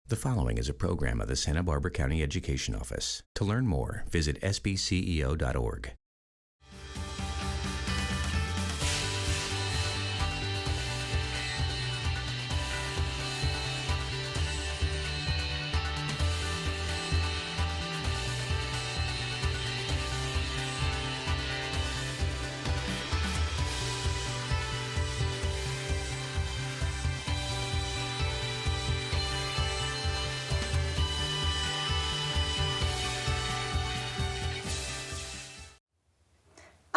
The following is a program of the Santa Barbara County Education Office. To learn more, visit sbceo.org.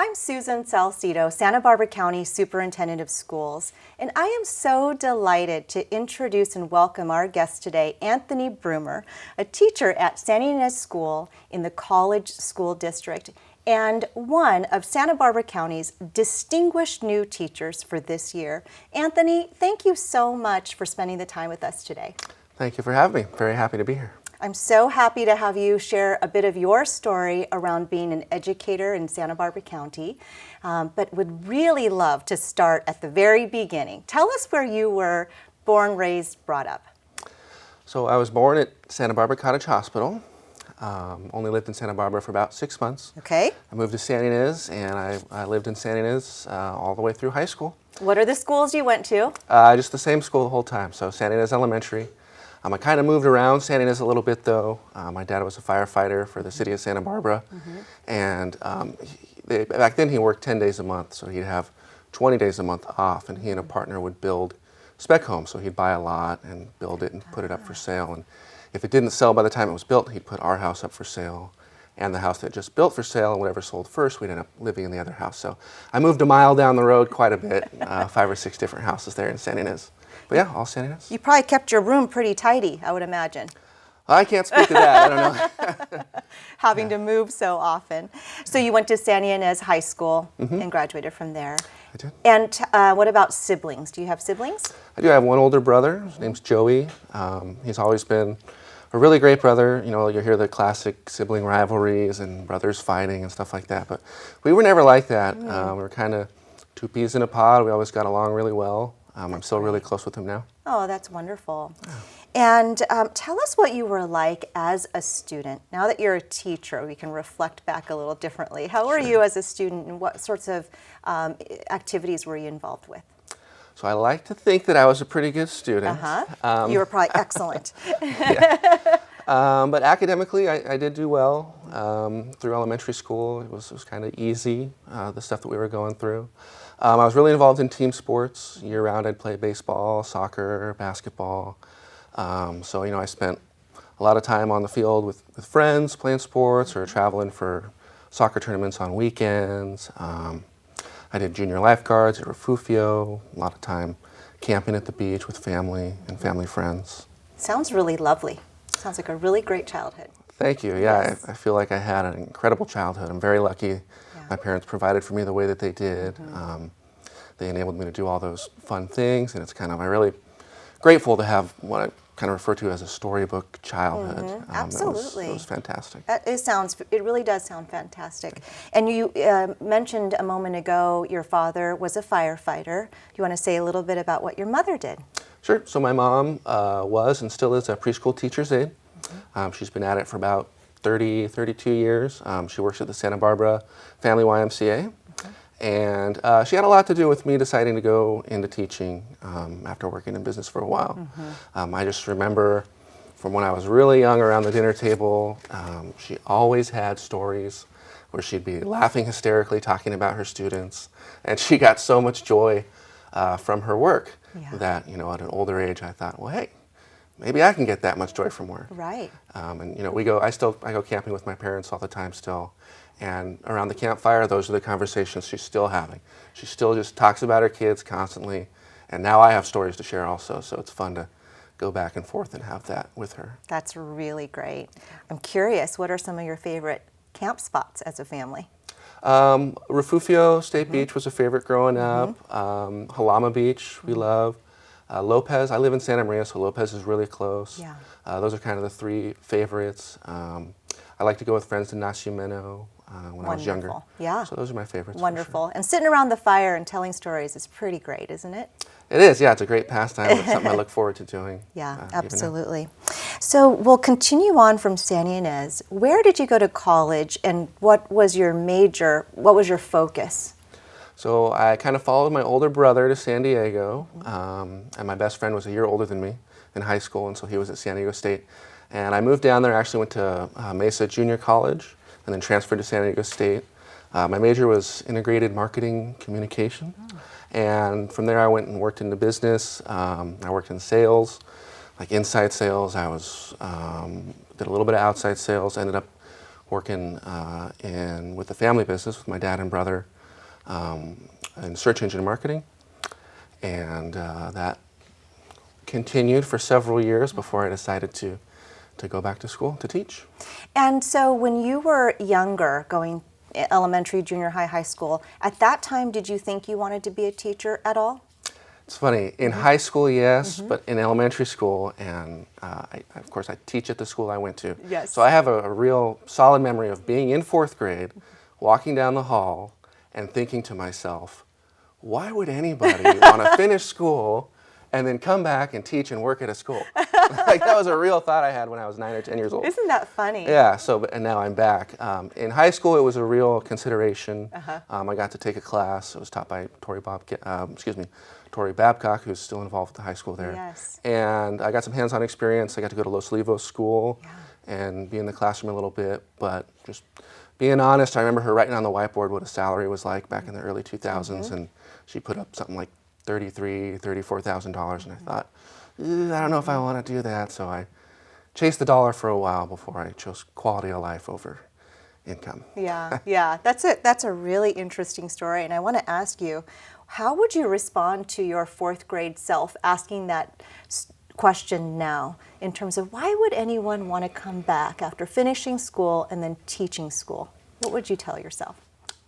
I'm Susan Salcido, Santa Barbara County Superintendent of Schools, and I am so delighted to introduce and welcome our guest today, Anthony Bruemmer, a teacher at Ynez School in the College School District and one of Santa Barbara County's distinguished new teachers for this year. Anthony, thank you so much for spending the time with us today. Thank you for having me. Very happy to be here. I'm so happy to have you share a bit of your story around being an educator in Santa Barbara County, but would really love to start at the very beginning. Tell us where you were born, raised, brought up. So I was born at Santa Barbara Cottage Hospital. Only lived in Santa Barbara for about 6 months. Okay. I moved to San Ynez, and I lived in San Ynez all the way through high school. What are the schools you went to? Just the same school the whole time, so San Ynez Elementary. I kind of moved around San Ynez a little bit, though. My dad was a firefighter for the city of Santa Barbara, and back then he worked 10 days a month, so he'd have 20 days a month off, and he and a partner would build spec homes. So he'd buy a lot and build it and put it up for sale, and if it didn't sell by the time it was built, he'd put our house up for sale and the house that just built for sale, and whatever sold first, we'd end up living in the other house. So I moved a mile down the road quite a bit, 5 or 6 different houses there in San Ynez. But yeah, all San Ynez. You probably kept your room pretty tidy, I would imagine. I can't speak to that, I don't know. Having to move so often. So you went to San Ynez High School and graduated from there. I did. And what about siblings? Do you have siblings? I do have one older brother. His name's Joey. He's always been a really great brother. You know, you hear the classic sibling rivalries and brothers fighting and stuff like that. But we were never like that. We were kind of 2 peas in a pod. We always got along really well. I'm still really close with him now. Oh, that's wonderful. And tell us what you were like as a student. Now that you're a teacher, we can reflect back a little differently. How were you as a student, and what sorts of activities were you involved with? So I like to think that I was a pretty good student. You were probably excellent. But academically, I did do well. Through elementary school, it was kind of easy, the stuff that we were going through. I was really involved in team sports. Year-round, I'd play baseball, soccer, basketball. So, you know, I spent a lot of time on the field with friends, playing sports, or traveling for soccer tournaments on weekends. I did junior lifeguards at Refugio, a lot of time camping at the beach with family and family friends. Sounds really lovely. Sounds like a really great childhood. Thank you. Yeah, Yes. I feel like I had an incredible childhood. I'm very lucky. My parents provided for me the way that they did. They enabled me to do all those fun things, and I'm really grateful to have what I kind of refer to as a storybook childhood. Absolutely. That was fantastic. It really does sound fantastic. And you mentioned a moment ago your father was a firefighter. Do you want to say a little bit about what your mother did? Sure. So my mom was and still is a preschool teacher's aide. She's been at it for about 32 years. She works at the Santa Barbara Family YMCA. And she had a lot to do with me deciding to go into teaching after working in business for a while. I just remember from when I was really young around the dinner table, she always had stories where she'd be laughing hysterically talking about her students. And she got so much joy from her work that, you know, at an older age, I thought, well, hey, maybe I can get that much joy from work. Right. And you know, I go camping with my parents all the time still. And around the campfire, those are the conversations she's still having. She still just talks about her kids constantly. And now I have stories to share also, so it's fun to go back and forth and have that with her. That's really great. I'm curious, what are some of your favorite camp spots as a family? Refugio State Beach was a favorite growing up. Halama Beach we love. Lopez, I live in Santa Maria, so Lopez is really close. Yeah. Those are kind of the 3 favorites. I like to go with friends to Nacimiento. when I was younger. Yeah. So those are my favorites. Wonderful. For sure. And sitting around the fire and telling stories is pretty great, isn't it? It is, yeah. It's a great pastime. It's something I look forward to doing. Yeah, absolutely. So we'll continue on from San Ynez. Where did you go to college, and what was your major, what was your focus? So I kind of followed my older brother to San Diego, and my best friend was a year older than me in high school, and so he was at San Diego State. And I moved down there, actually went to Mesa Junior College, and then transferred to San Diego State. My major was integrated marketing communication. And from there I went and worked in the business. I worked in sales, like inside sales. I did a little bit of outside sales, ended up working with the family business with my dad and brother in search engine marketing. And that continued for several years before I decided to go back to school to teach. And so when you were younger, going elementary, junior high, high school, at that time, did you think you wanted to be a teacher at all? It's funny, in high school, yes, but in elementary school, and of course I teach at the school I went to. Yes. So I have a real solid memory of being in 4th grade, walking down the hall, and thinking to myself, why would anybody want to finish school and then come back and teach and work at a school? Like, that was a real thought I had when I was 9 or 10 years old. Isn't that funny? Yeah, and now I'm back. In high school, it was a real consideration. I got to take a class. It was taught by Tori Babcock, who's still involved with the high school there. Yes. And I got some hands-on experience. I got to go to Los Olivos School and be in the classroom a little bit. But just being honest, I remember her writing on the whiteboard what a salary was like back in the early 2000s, and she put up something like $33,000, $34,000, and I thought, I don't know if I want to do that. So I chased the dollar for a while before I chose quality of life over income. Yeah, yeah, that's a really interesting story, and I want to ask you, how would you respond to your 4th grade self asking that question now, in terms of why would anyone want to come back after finishing school and then teaching school? What would you tell yourself?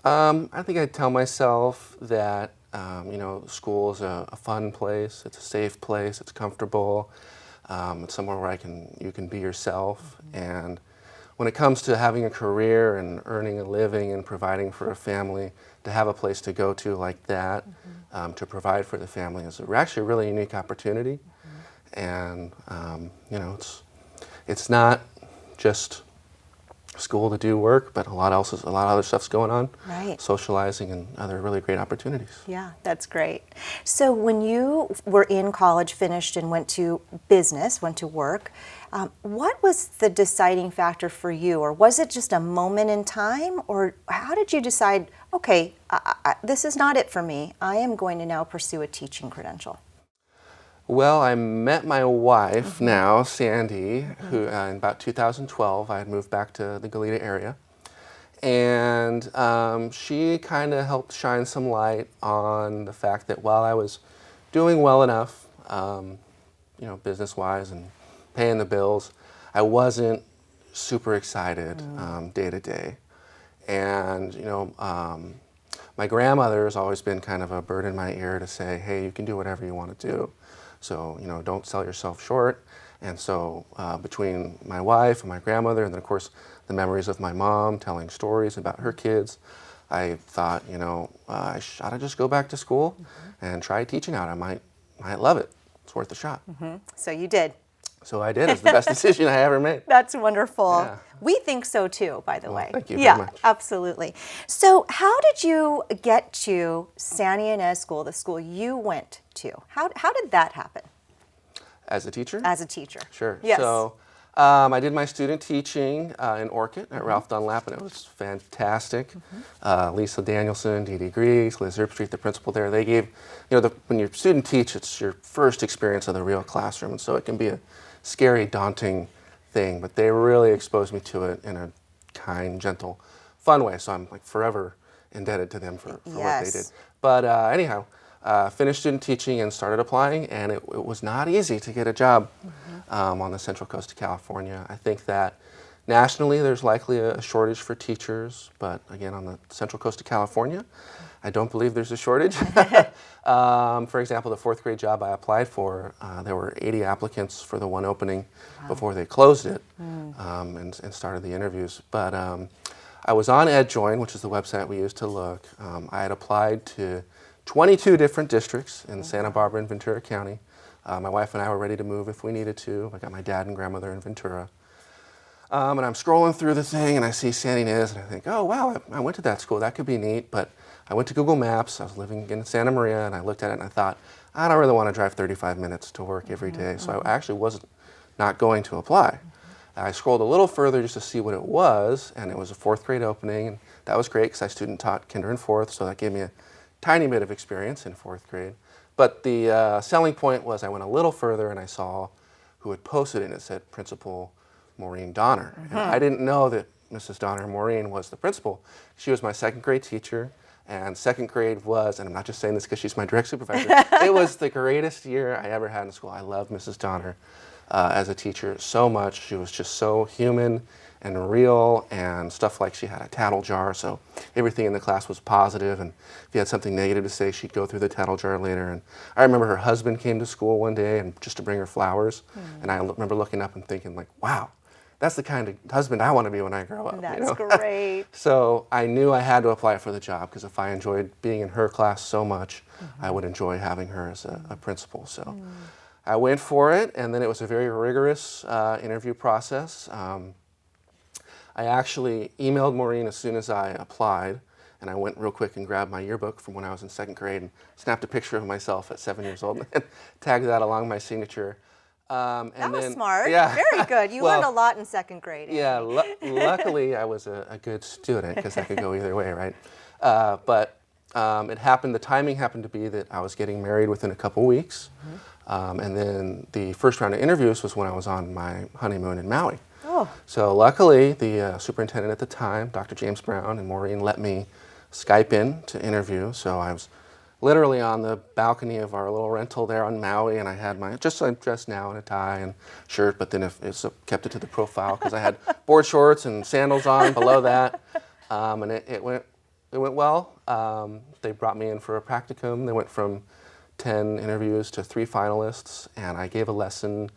I think I'd tell myself that school is a fun place. It's a safe place. It's comfortable. It's somewhere where you can be yourself. And when it comes to having a career and earning a living and providing for a family, to have a place to go to like that, to provide for the family is actually a really unique opportunity. And it's not just school to do work, but a lot of other stuff's going on. Right. Socializing and other really great opportunities. Yeah, that's great. So when you were in college, finished, and went to business, went to work, what was the deciding factor for you? Or was it just a moment in time? Or how did you decide, okay, this is not it for me. I am going to now pursue a teaching credential? Well, I met my wife now, Sandy, who in about 2012, I had moved back to the Goleta area. And she kind of helped shine some light on the fact that while I was doing well enough, business-wise and paying the bills, I wasn't super excited day to day. And, my grandmother has always been kind of a bird in my ear to say, hey, you can do whatever you want to do. So, don't sell yourself short. And so between my wife and my grandmother, and then of course the memories of my mom telling stories about her kids, I thought, I ought to just go back to school and try teaching out. I might love it. It's worth a shot. So you did. So I did. It's the best decision I ever made. That's wonderful. Yeah. We think so too, by the way. Thank you very much. Yeah, absolutely. So how did you get to San Ynez School, the school you went to? How did that happen? As a teacher? As a teacher. Sure. Yes. So I did my student teaching in Orchid at Ralph Dunlap, and it was fantastic. Lisa Danielson, Dee Dee Greeks, Liz Herbstreet, the principal there, they gave, when you're student teach, it's your first experience of the real classroom, and so it can be a scary, daunting thing, but they really exposed me to it in a kind, gentle, fun way, so I'm like forever indebted to them for what they did. But anyhow, finished student teaching and started applying, and it was not easy to get a job on the Central Coast of California. I think that nationally there's likely a shortage for teachers, but again, on the Central Coast of California, I don't believe there's a shortage. For example, the 4th grade job I applied for, there were 80 applicants for the one opening before they closed it and started the interviews. But I was on EdJoin, which is the website we use to look. I had applied to 22 different districts in Santa Barbara and Ventura County. My wife and I were ready to move if we needed to. I got my dad and grandmother in Ventura. And I'm scrolling through the thing and I see St. Ynez and I think, oh wow, I went to that school, that could be neat. But I went to Google Maps, I was living in Santa Maria, and I looked at it and I thought, I don't really want to drive 35 minutes to work every day. So I actually wasn't not going to apply. I scrolled a little further just to see what it was, and it was a 4th grade opening, and that was great because I student taught kinder and 4th, so that gave me a tiny bit of experience in 4th grade. But the selling point was I went a little further and I saw who had posted it, and it said Principal Maureen Donner. And I didn't know that Mrs. Donner, Maureen, was the principal. She was my 2nd grade teacher, and 2nd grade was, and I'm not just saying this because she's my direct supervisor, it was the greatest year I ever had in school. I loved Mrs. Donner as a teacher so much. She was just so human and real, and stuff like she had a tattle jar, so everything in the class was positive, and if you had something negative to say, she'd go through the tattle jar later. And I remember her husband came to school one day and just to bring her flowers, and I remember looking up and thinking like, wow, that's the kind of husband I want to be when I grow up. That's great. So I knew I had to apply for the job because if I enjoyed being in her class so much, I would enjoy having her as a principal. So I went for it, and then it was a very rigorous interview process. I actually emailed Maureen as soon as I applied, and I went real quick and grabbed my yearbook from when I was in 2nd grade and snapped a picture of myself at 7 years old and tagged that along my signature. That was smart. Yeah. Very good. You learned a lot in 2nd grade. Yeah, luckily I was a good student because I could go either way, right? But it happened, the timing happened to be that I was getting married within a couple weeks. And then the first round of interviews was when I was on my honeymoon in Maui. Oh. So luckily the superintendent at the time, Dr. James Brown, and Maureen let me Skype in to interview. So I was literally on the balcony of our little rental there on Maui, and I had my, just like dressed now in a tie and shirt, but then kept it to the profile because I had board shorts and sandals on below that, and it went well. They brought me in for a practicum. They went from 10 interviews to 3 finalists, and I gave a lesson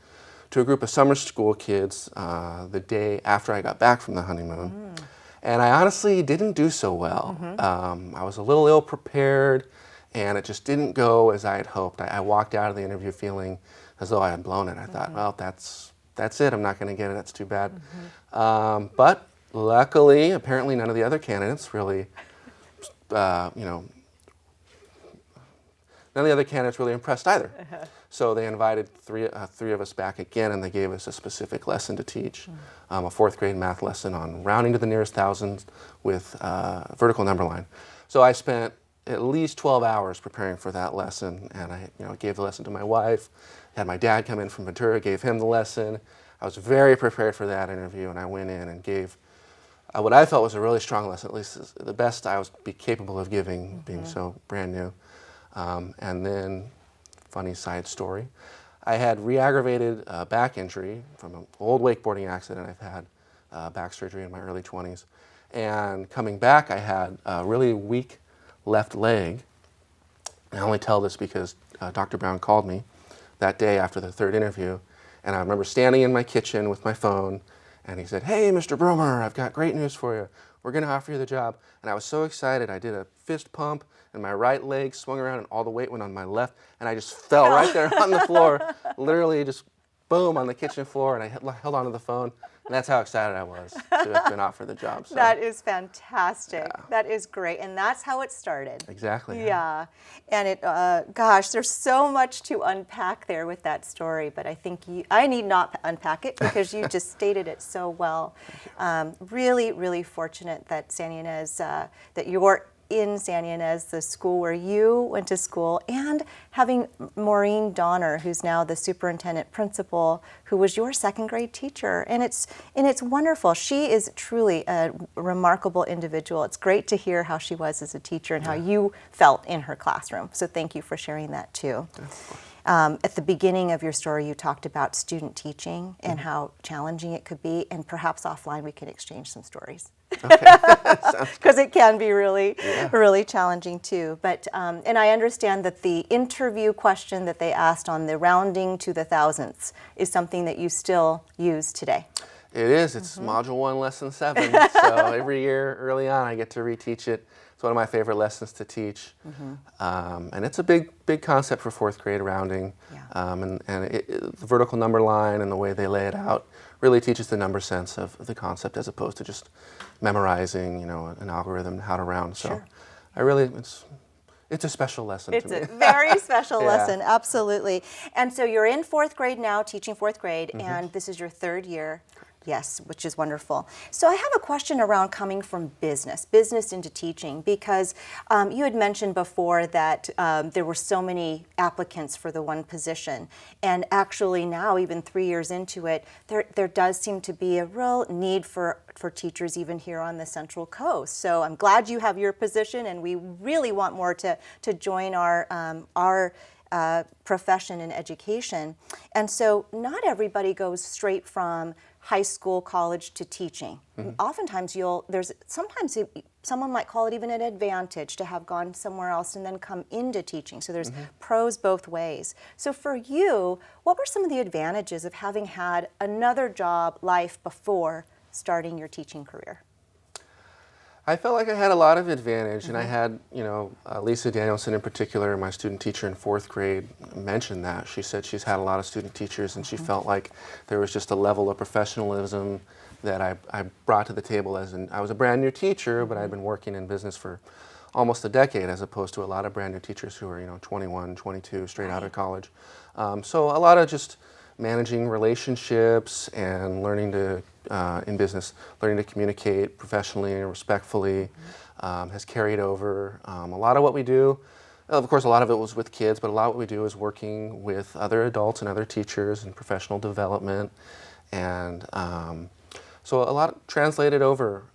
to a group of summer school kids the day after I got back from the honeymoon. And I honestly didn't do so well. I was a little ill prepared, and it just didn't go as I had hoped. I walked out of the interview feeling as though I had blown it. I thought, well, that's it. I'm not going to get it. That's too bad. But luckily, apparently none of the other candidates really, none of the other candidates really impressed either. So they invited three of us back again, and they gave us a specific lesson to teach, a 4th grade math lesson on rounding to the nearest thousands with vertical number line. So I spent at least 12 hours preparing for that lesson, and I gave the lesson to my wife, had my dad come in from Ventura, gave him the lesson. I was very prepared for that interview, and I went in and gave what I felt was a really strong lesson, at least the best I was capable of giving, being so brand new. And then, funny side story, I had re-aggravated back injury from an old wakeboarding accident. I've had back surgery in my early 20s. And coming back, I had a really weak left leg. I only tell this because Dr. Brown called me that day after the 3rd interview, and I remember standing in my kitchen with my phone, and he said, "Hey, Mr. Bruemmer, I've got great news for you. We're going to offer you the job." And I was so excited, I did a fist pump, and my right leg swung around, and all the weight went on my left, and I just fell right there on the floor, literally just boom on the kitchen floor, and I held onto the phone. And that's how excited I was to have been offered the job. So. That is fantastic. Yeah. That is great. And that's how it started. Exactly. Yeah. And gosh, there's so much to unpack there with that story, but I think I need not unpack it because you just stated it so well. Really, really fortunate that Santa Ynez, that you're in Santa Ynez, the school where you went to school, and having Maureen Donner, who's now the superintendent principal, who was your 2nd grade teacher. And it's wonderful. She is truly a remarkable individual. It's great to hear how she was as a teacher and how you felt in her classroom. So thank you for sharing that too. At the beginning of your story, you talked about student teaching and how challenging it could be, and perhaps offline we can exchange some stories. Okay. Because it can be really, really challenging too. But and I understand that the interview question that they asked on the rounding to the thousandths is something that you still use today. It is. It's Module 1, Lesson 7. So every year early on I get to reteach it. It's one of my favorite lessons to teach. And it's a big concept for 4th grade, rounding. And the vertical number line and the way they lay it out really teaches the number sense of the concept as opposed to just memorizing, you know, an algorithm, how to round. So it's a special lesson to me. It's a very special lesson, absolutely. And so you're in 4th grade now, teaching 4th grade, and this is your 3rd year. Yes, which is wonderful. So I have a question around coming from business into teaching, because you had mentioned before that there were so many applicants for the one position. And actually now, even 3 years into it, there does seem to be a real need for teachers even here on the Central Coast. So I'm glad you have your position, and we really want more to join our profession in education. And so not everybody goes straight from high school, college to teaching. Oftentimes sometimes someone might call it even an advantage to have gone somewhere else and then come into teaching. So there's pros both ways. So for you, what were some of the advantages of having had another job life before starting your teaching career? I felt like I had a lot of advantage, and I had, you know, Lisa Danielson in particular, my student teacher in 4th grade, mentioned that. She said she's had a lot of student teachers, and she felt like there was just a level of professionalism that I brought to the table I was a brand new teacher, but I'd been working in business for almost a decade, as opposed to a lot of brand new teachers who are, you know, 21, 22, straight out of college. So a lot of just managing relationships and learning to, in business, learning to communicate professionally and respectfully has carried over. A lot of what we do, of course, a lot of it was with kids, but a lot of what we do is working with other adults and other teachers and professional development. And so a lot translated over.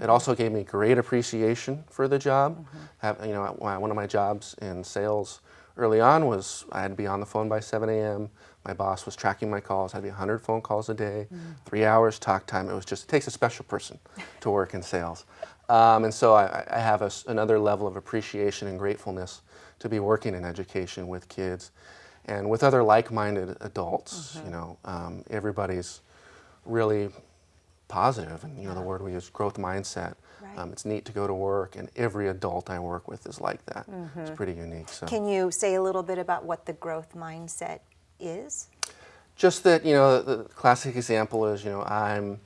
It also gave me great appreciation for the job. You know, one of my jobs in sales early on was I had to be on the phone by 7 a.m. My boss was tracking my calls. I had to be 100 phone calls a day, 3 hours talk time. It takes a special person to work in sales. And so I have another level of appreciation and gratefulness to be working in education with kids and with other like-minded adults. You know, everybody's really positive, and you know, the word we use, growth mindset. It's neat to go to work, and every adult I work with is like that. It's pretty unique. So. Can you say a little bit about what the growth mindset is? Just that, you know, the classic example is, you know, I'm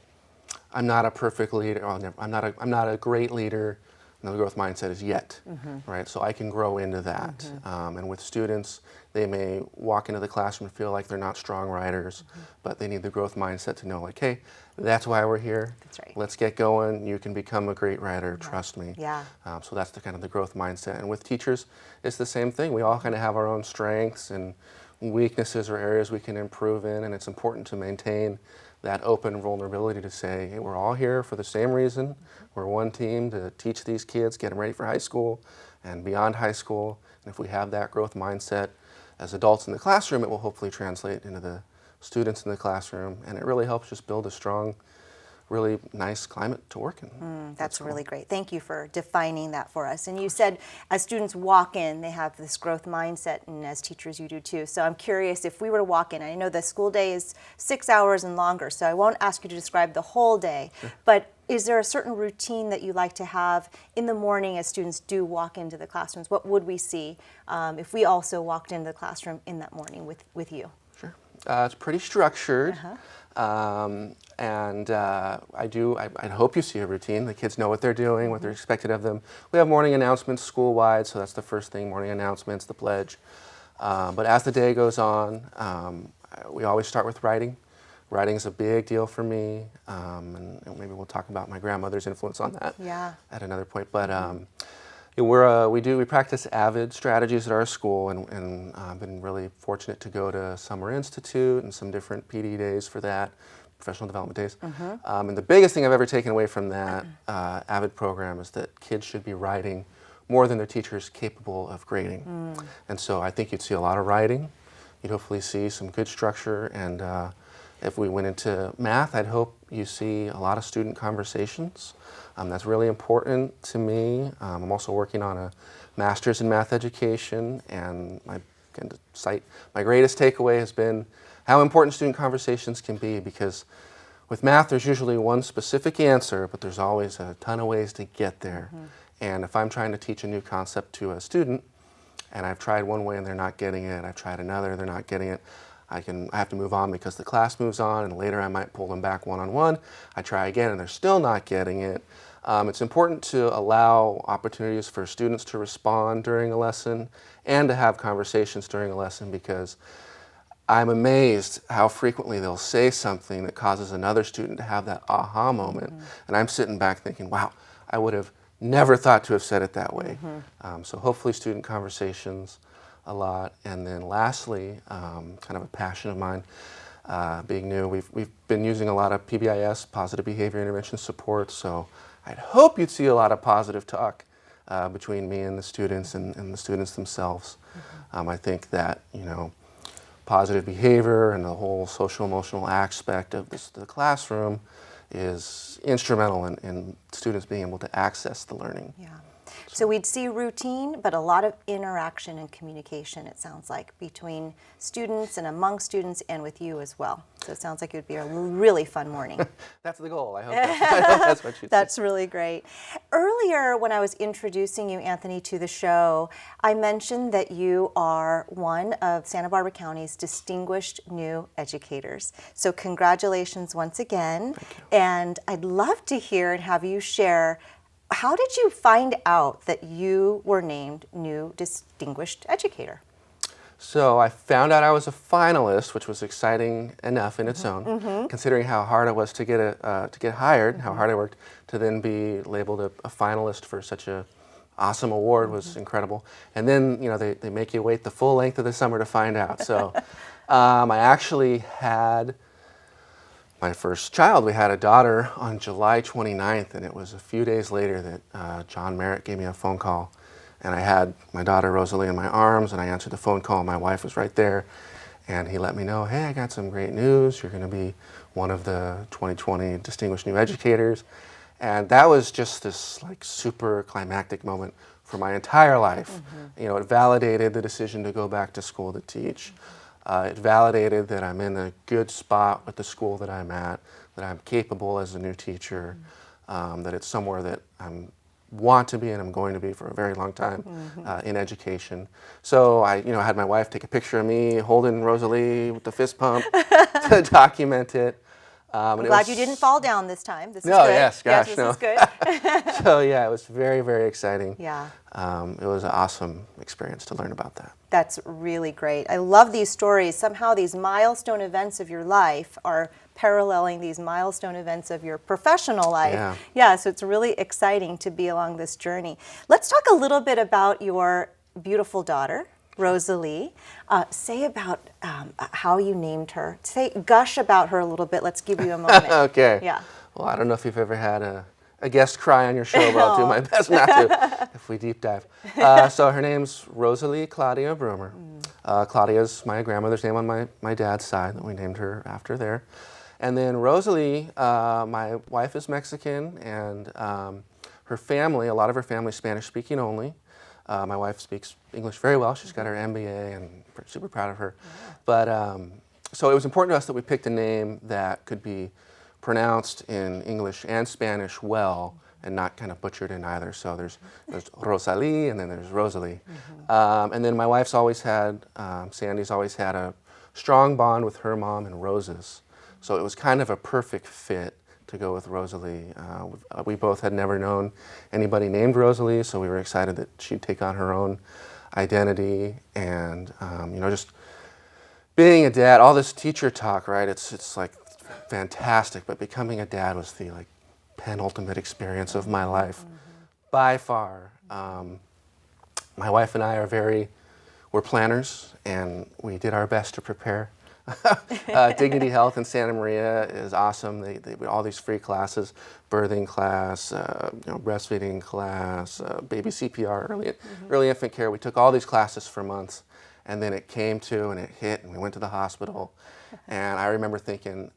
not a perfect leader. I'm not a great leader. And the growth mindset is yet, right? So I can grow into that. And with students, they may walk into the classroom and feel like they're not strong writers, but they need the growth mindset to know, like, hey, that's why we're here. That's right. Let's get going. You can become a great writer. Trust me. Yeah. So that's the kind of the growth mindset. And with teachers, it's the same thing. We all kind of have our own strengths and weaknesses or areas we can improve in, and it's important to maintain that open vulnerability to say, hey, we're all here for the same reason. We're one team to teach these kids, get them ready for high school and beyond high school. And if we have that growth mindset as adults in the classroom, it will hopefully translate into the students in the classroom, and it really helps just build a strong, really nice climate to work in. That's really great. Thank you for defining that for us. And you said as students walk in, they have this growth mindset, and as teachers you do too. So I'm curious, if we were to walk in, I know the school day is 6 hours and longer, so I won't ask you to describe the whole day, but is there a certain routine that you like to have in the morning as students do walk into the classrooms? What would we see if we also walked into the classroom in that morning with you? Sure. It's pretty structured. And I hope you see a routine. The kids know what they're doing, what they're expected of them. We have morning announcements school-wide, so that's the first thing, morning announcements, the pledge. But as the day goes on, we always start with writing. Writing is a big deal for me, and maybe we'll talk about my grandmother's influence on that at another point. But we practice AVID strategies at our school, and I've been really fortunate to go to Summer Institute and some different PD days for that, professional development days. And the biggest thing I've ever taken away from that AVID program is that kids should be writing more than their teachers capable of grading. And so I think you'd see a lot of writing. You'd hopefully see some good structure, and if we went into math, I'd hope you see a lot of student conversations. That's really important to me. I'm also working on a master's in math education, and my greatest takeaway has been how important student conversations can be, because with math, there's usually one specific answer, but there's always a ton of ways to get there. And if I'm trying to teach a new concept to a student, and I've tried one way and they're not getting it, I've tried another, they're not getting it, I have to move on because the class moves on, and later I might pull them back one-on-one. I try again and they're still not getting it. It's important to allow opportunities for students to respond during a lesson and to have conversations during a lesson, because I'm amazed how frequently they'll say something that causes another student to have that aha moment. And I'm sitting back thinking, wow, I would have never thought to have said it that way. So hopefully student conversations a lot. And then lastly, kind of a passion of mine, being new, we've been using a lot of PBIS, positive behavior intervention support. So I'd hope you'd see a lot of positive talk between me and the students and the students themselves. I think that, positive behavior and the whole social emotional aspect of the classroom is instrumental in students being able to access the learning. Yeah. So we'd see routine, but a lot of interaction and communication, it sounds like, between students and among students and with you as well. So it sounds like it would be a really fun morning. That's the goal. I hope that's what you'd That's say. really great. Earlier, when I was introducing you, Anthony, to the show, I mentioned that you are one of Santa Barbara County's distinguished new educators. So congratulations once again. Thank you. And I'd love to hear and have you share, how did you find out that you were named new distinguished educator? So I found out I was a finalist, which was exciting enough in its own, considering how hard it was to get hired, how hard I worked to then be labeled a finalist for such a awesome award was incredible. And then they make you wait the full length of the summer to find out. So I actually had my first child. We had a daughter on July 29th, and it was a few days later that John Merritt gave me a phone call. And I had my daughter Rosalie in my arms, and I answered the phone call. My wife was right there, and he let me know, hey, I got some great news. You're going to be one of the 2020 Distinguished New Educators. And that was just this super climactic moment for my entire life. It validated the decision to go back to school to teach. It validated that I'm in a good spot with the school that I'm at, that I'm capable as a new teacher, that it's somewhere that I want to be and I'm going to be for a very long time in education. So I had my wife take a picture of me holding Rosalie with the fist pump to document it. I'm glad you didn't fall down this time. This is No, good. yes, gosh, this no. is good. So yeah, it was very, very exciting. Yeah. It was an awesome experience to learn about that. That's really great. I love these stories. Somehow these milestone events of your life are paralleling these milestone events of your professional life. Yeah, so it's really exciting to be along this journey. Let's talk a little bit about your beautiful daughter, Rosalie. Say about how you named her. Gush about her a little bit. Let's give you a moment. Okay. Yeah. Well, I don't know if you've ever had a guest cry on your show, but I'll do my best not to if we deep dive. So her name's Rosalie Claudia Bruemmer. Claudia's my grandmother's name on my dad's side, that we named her after there. And then Rosalie, my wife is Mexican, and her family, a lot of her family, Spanish speaking only. My wife speaks English very well. She's got her MBA, and we're super proud of her. Yeah. But so it was important to us that we picked a name that could be pronounced in English and Spanish well, and not kind of butchered in either. So there's Rosalie, and then there's Rosalie. And then my wife's always had, Sandy's always had a strong bond with her mom and Rose's. So it was kind of a perfect fit to go with Rosalie. We both had never known anybody named Rosalie, so we were excited that she'd take on her own identity. And just being a dad, all this teacher talk, right? It's like fantastic, but becoming a dad was the penultimate experience of my life, by far. My wife and I we're planners, and we did our best to prepare. Dignity Health in Santa Maria is awesome. They all these free classes, birthing class, breastfeeding class, baby CPR, early infant care. We took all these classes for months, and then it came to and it hit, and we went to the hospital. And I remember thinking,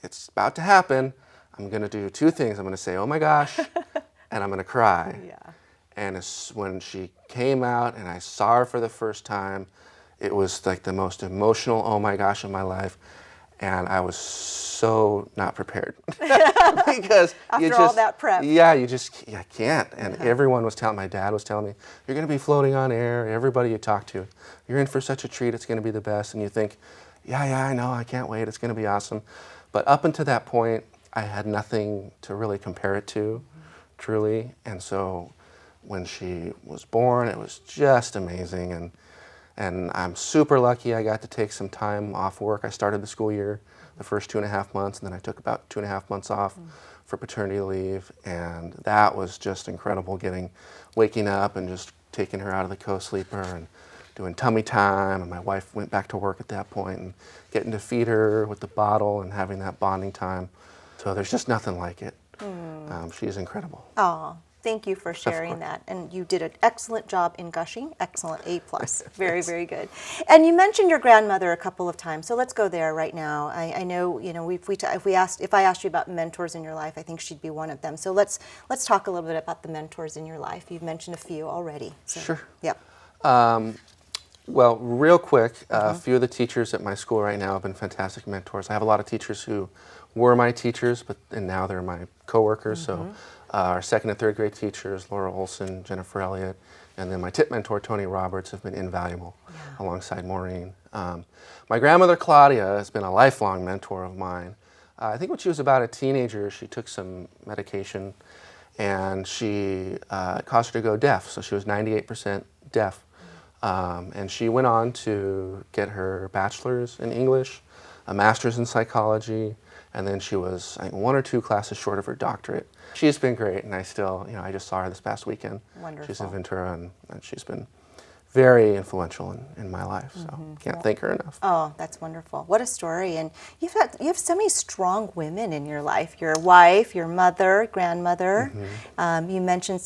it's about to happen. I'm going to do two things. I'm going to say, oh my gosh, and I'm going to cry. Yeah. And when she came out and I saw her for the first time, it was like the most emotional oh my gosh of my life. And I was so not prepared because After all that prep. Yeah, you can't. And everyone was telling, my dad was telling me, you're going to be floating on air. Everybody you talk to, you're in for such a treat. It's going to be the best. And you think, yeah, I know. I can't wait. It's going to be awesome. But up until that point, I had nothing to really compare it to, truly. And so when she was born, it was just amazing. And I'm super lucky I got to take some time off work. I started the school year the first 2.5 months, and then I took about 2.5 months off for paternity leave, and that was just incredible, waking up and just taking her out of the co-sleeper and doing tummy time, and my wife went back to work at that point, and getting to feed her with the bottle and having that bonding time. So there's just nothing like it. She's incredible. Oh, thank you for sharing that. And you did an excellent job in gushing. Excellent, A+. Very, very good. And you mentioned your grandmother a couple of times, so let's go there right now. I know, if I asked you about mentors in your life, I think she'd be one of them. So let's talk a little bit about the mentors in your life. You've mentioned a few already. So, sure. Yep. Well, real quick, a few of the teachers at my school right now have been fantastic mentors. I have a lot of teachers who were my teachers, and now they're my coworkers. So our 2nd and 3rd grade teachers, Laura Olson, Jennifer Elliott, and then my tip mentor, Tony Roberts, have been invaluable alongside Maureen. My grandmother, Claudia, has been a lifelong mentor of mine. I think when she was about a teenager, she took some medication, and it caused her to go deaf. So she was 98% deaf. And she went on to get her bachelor's in English, a master's in psychology, and then she was, I think, 1 or 2 classes short of her doctorate. She's been great, and I just saw her this past weekend. Wonderful. She's in Ventura, and she's been very influential in my life, so can't thank her enough. Oh, that's wonderful. What a story. And you have so many strong women in your life. Your wife, your mother, grandmother. You mentioned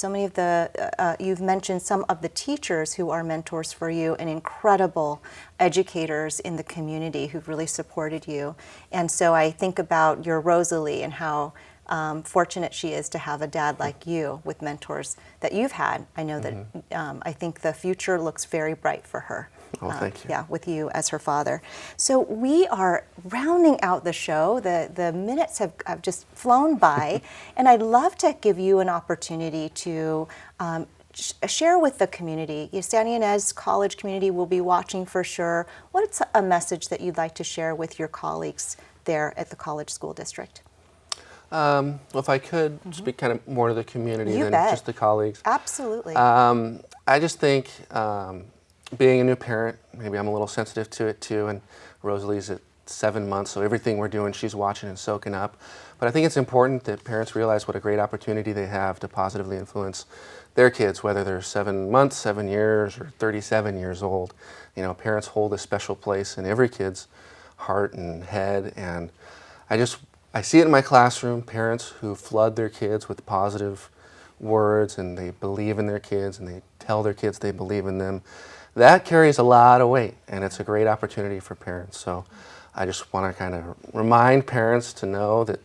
you've mentioned some of the teachers who are mentors for you and incredible educators in the community who've really supported you. And so I think about your Rosalie and how fortunate she is to have a dad like you with mentors that you've had. I know that I think the future looks very bright for her. Oh, thank you. Yeah, with you as her father. So we are rounding out the show. The minutes have just flown by, and I'd love to give you an opportunity to share with the community. San Ynez College community will be watching for sure. What's a message that you'd like to share with your colleagues there at the college school district? Well, if I could speak kind of more to the community than just the colleagues. Absolutely. I just think being a new parent, maybe I'm a little sensitive to it too, and Rosalie's at 7 months, so everything we're doing, she's watching and soaking up. But I think it's important that parents realize what a great opportunity they have to positively influence their kids, whether they're 7 months, 7 years, or 37 years old. Parents hold a special place in every kid's heart and head, and I see it in my classroom, parents who flood their kids with positive words, and they believe in their kids, and they tell their kids they believe in them. That carries a lot of weight, and it's a great opportunity for parents. So I just want to kind of remind parents to know that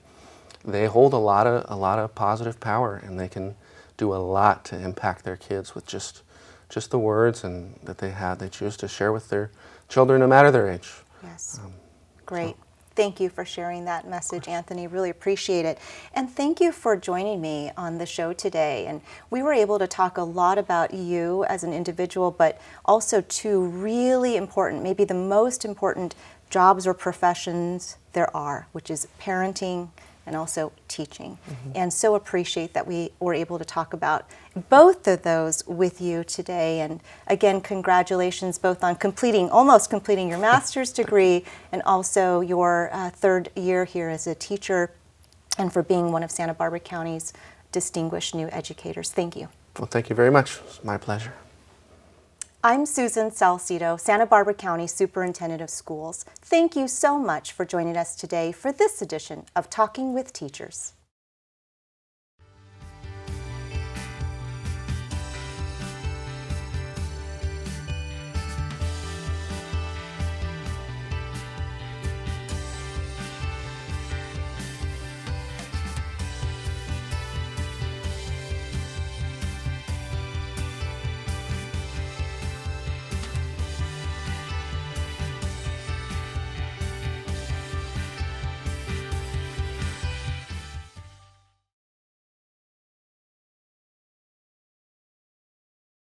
they hold a lot of positive power, and they can do a lot to impact their kids with just the words and that they choose to share with their children, no matter their age. Yes. Great. Thank you for sharing that message, Anthony. Really appreciate it. And thank you for joining me on the show today. And we were able to talk a lot about you as an individual, but also 2 really important, maybe the most important jobs or professions there are, which is parenting and also teaching. And so appreciate that we were able to talk about both of those with you today. And again, congratulations both on almost completing your master's degree and also your 3rd year here as a teacher, and for being one of Santa Barbara County's distinguished new educators. Thank you. Well, thank you very much. It's my pleasure. I'm Susan Salcido, Santa Barbara County Superintendent of Schools. Thank you so much for joining us today for this edition of Talking with Teachers.